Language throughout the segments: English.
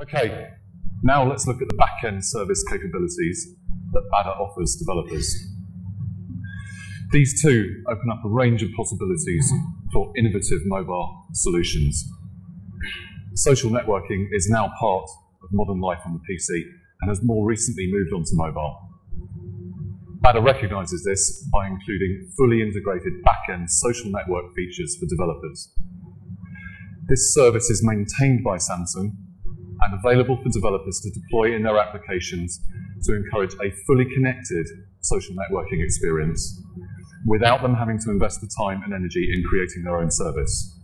Okay, now let's look at the back-end service capabilities that bada offers developers. These too open up a range of possibilities for innovative mobile solutions. Social networking is now part of modern life on the PC and has more recently moved on to mobile. bada recognises this by including fully integrated back-end social network features for developers. This service is maintained by Samsung and available for developers to deploy in their applications to encourage a fully connected social networking experience without them having to invest the time and energy in creating their own service.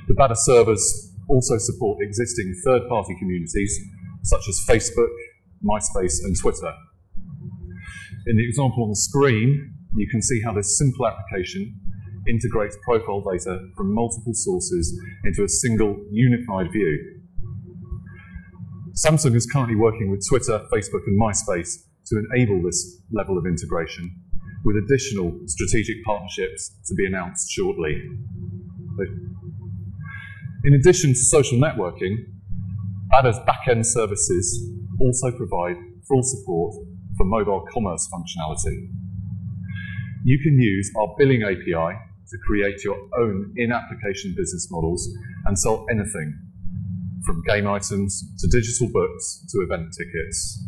The bada servers also support existing third-party communities such as Facebook, MySpace and Twitter. In the example on the screen, you can see how this simple application integrates profile data from multiple sources into a single unified view. Samsung is currently working with Twitter, Facebook and MySpace to enable this level of integration, with additional strategic partnerships to be announced shortly. In addition to social networking, bada's back-end services also provide full support for mobile commerce functionality. You can use our billing API to create your own in-application business models and sell anything, from game items to digital books to event tickets.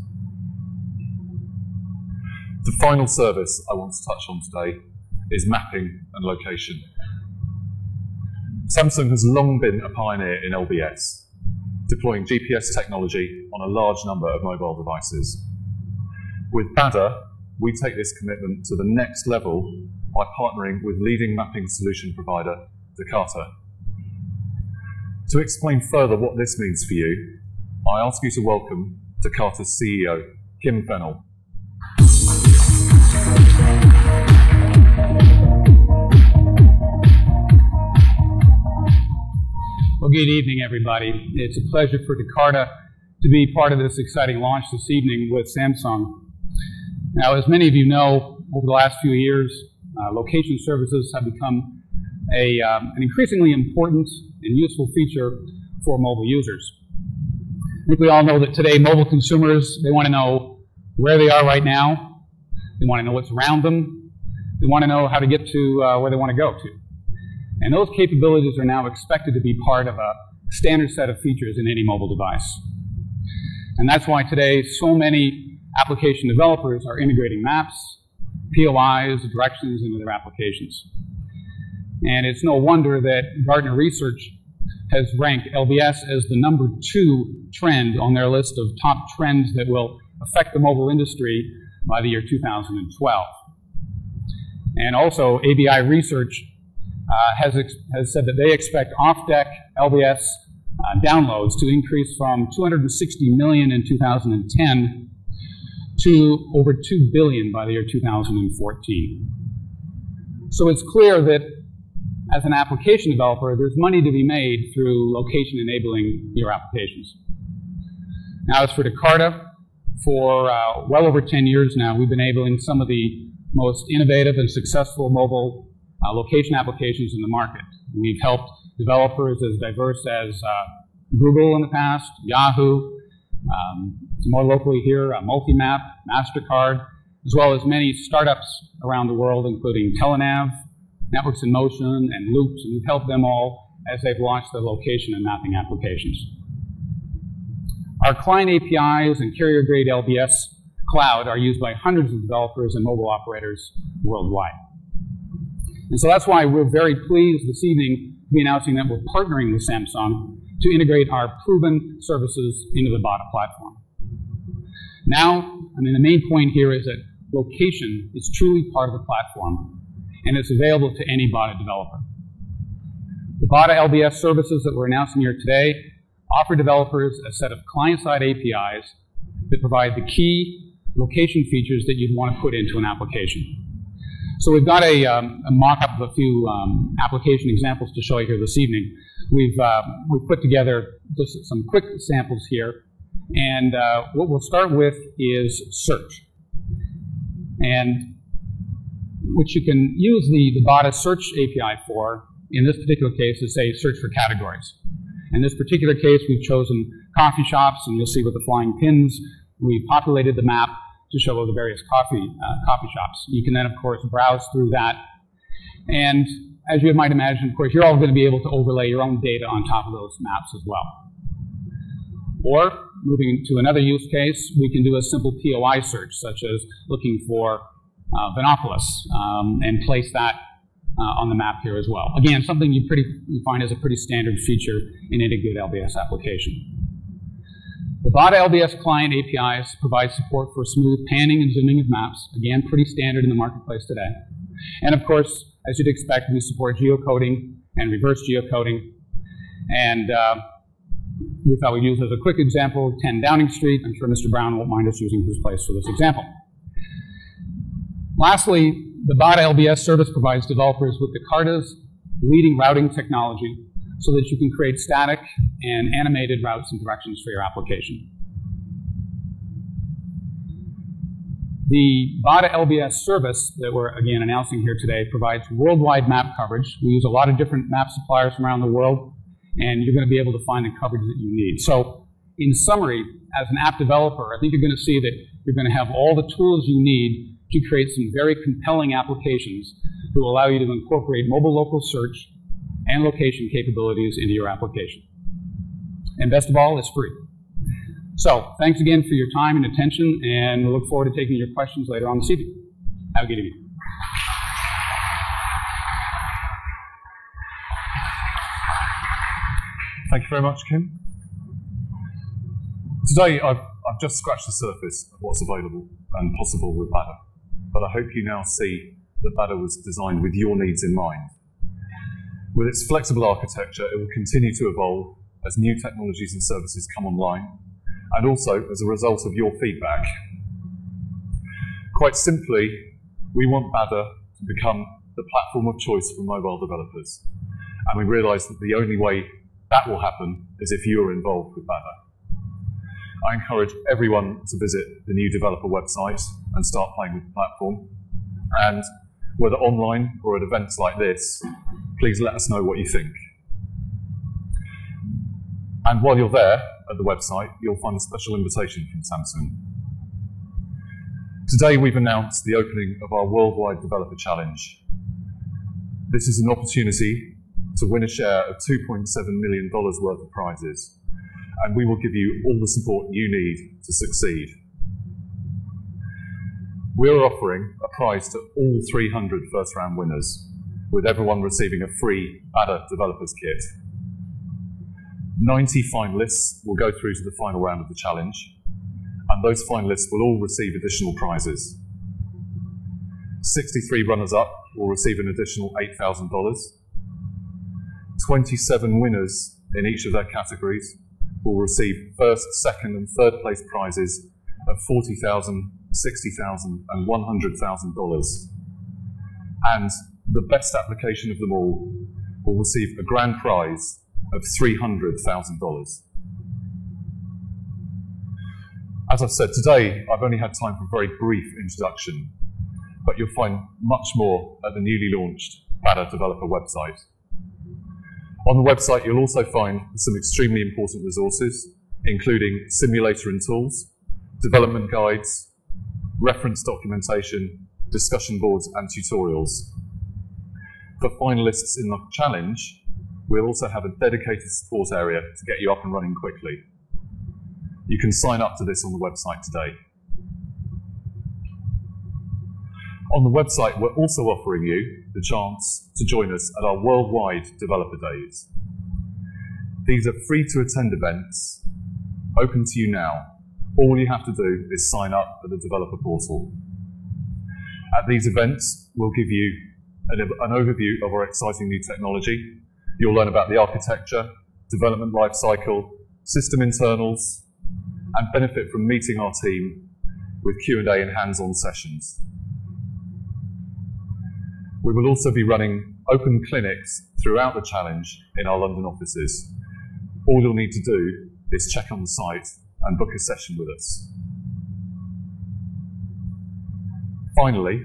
The final service I want to touch on today is mapping and location. Samsung has long been a pioneer in LBS, deploying GPS technology on a large number of mobile devices. With bada, we take this commitment to the next level by partnering with leading mapping solution provider, Jakarta. To explain further what this means for you, I ask you to welcome Jakarta's CEO, Kim Fennell. Well, good evening, everybody. It's a pleasure for Jakarta to be part of this exciting launch this evening with Samsung. Now, as many of you know, over the last few years, location services have become an increasingly important and useful feature for mobile users. I think we all know that today mobile consumers, they want to know where they are right now, they want to know what's around them, they want to know how to get to where they want to go to. And those capabilities are now expected to be part of a standard set of features in any mobile device. And that's why today so many application developers are integrating maps, POIs, directions into their applications. And it's no wonder that Gartner Research has ranked LBS as the #2 trend on their list of top trends that will affect the mobile industry by the year 2012. And also, ABI Research has said that they expect off-deck LBS downloads to increase from 260 million in 2010 to over 2 billion by the year 2014. So it's clear that as an application developer, there's money to be made through location enabling your applications. Now, as for Jakarta, for well over 10 years now, we've been enabling some of the most innovative and successful mobile location applications in the market. We've helped developers as diverse as Google in the past, Yahoo, more locally here, Multimap, MasterCard, as well as many startups around the world, including Telenav, Networks in Motion, and Loops, and we've helped them all as they've launched their location and mapping applications. Our client APIs and carrier-grade LBS cloud are used by hundreds of developers and mobile operators worldwide. And so that's why we're very pleased this evening to be announcing that we're partnering with Samsung to integrate our proven services into the bada platform. Now, the main point here is that location is truly part of the platform, and it's available to any bada developer. The bada LBS services that we're announcing here today offer developers a set of client-side APIs that provide the key location features that you'd want to put into an application. So we've got a mock-up of a few application examples to show you here this evening. We've put together just some quick samples here, and what we'll start with is search, and which you can use the bada search API for. In this particular case, is say search for categories. In this particular case, we've chosen coffee shops, and you'll see with the flying pins, we populated the map to show the various coffee shops. You can then, of course, browse through that. And as you might imagine, of course, you're all going to be able to overlay your own data on top of those maps as well. Or, moving to another use case, we can do a simple POI search, such as looking for Vinopolis, and place that on the map here as well. Again, something you find as a pretty standard feature in any good LBS application. The bada LBS client APIs provide support for smooth panning and zooming of maps. Again, pretty standard in the marketplace today. And of course, as you'd expect, we support geocoding and reverse geocoding. And we thought we'd use as a quick example 10 Downing Street. I'm sure Mr. Brown won't mind us using his place for this example. Lastly, the bada LBS service provides developers with Jakarta's leading routing technology so that you can create static and animated routes and directions for your application. The bada LBS service that we're, again, announcing here today provides worldwide map coverage. We use a lot of different map suppliers from around the world, and you're going to be able to find the coverage that you need. So, in summary, as an app developer, I think you're going to see that you're going to have all the tools you need to create some very compelling applications that will allow you to incorporate mobile local search and location capabilities into your application. And best of all, it's free. So, thanks again for your time and attention, and we look forward to taking your questions later on this evening. Have a good evening. Thank you very much, Kim. Today, I've just scratched the surface of what's available and possible with bada, but I hope you now see that bada was designed with your needs in mind. With its flexible architecture, it will continue to evolve as new technologies and services come online, and also as a result of your feedback. Quite simply, we want bada to become the platform of choice for mobile developers, and we realise that the only way that will happen is if you're involved with bada. I encourage everyone to visit the new developer website and start playing with the platform. And whether online or at events like this, please let us know what you think. And while you're there at the website, you'll find a special invitation from Samsung. Today we've announced the opening of our Worldwide Developer Challenge. This is an opportunity to win a share of $2.7 million worth of prizes, and we will give you all the support you need to succeed. We're offering a prize to all 300 first-round winners, with everyone receiving a free bada Developers Kit. 90 finalists will go through to the final round of the challenge, and those finalists will all receive additional prizes. 63 runners-up will receive an additional $8,000. 27 winners in each of their categories will receive first, second, and third place prizes of $40,000, $60,000, and $100,000. And the best application of them all will receive a grand prize of $300,000. As I've said, today I've only had time for a very brief introduction, but you'll find much more at the newly launched bada developer website. On the website, you'll also find some extremely important resources, including simulator and tools, development guides, reference documentation, discussion boards, and tutorials. For finalists in the challenge, we'll also have a dedicated support area to get you up and running quickly. You can sign up to this on the website today. On the website, we're also offering you the chance to join us at our worldwide developer days. These are free-to-attend events, open to you now. All you have to do is sign up at the developer portal. At these events, we'll give you an overview of our exciting new technology. You'll learn about the architecture, development lifecycle, system internals, and benefit from meeting our team with Q&A and hands-on sessions. We will also be running open clinics throughout the challenge in our London offices. All you'll need to do is check on the site and book a session with us. Finally,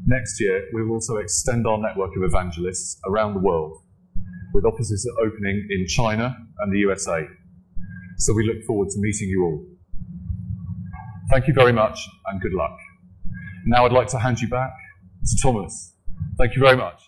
next year we will also extend our network of evangelists around the world with offices opening in China and the USA. So we look forward to meeting you all. Thank you very much and good luck. Now I'd like to hand you back to Thomas. Thank you very much.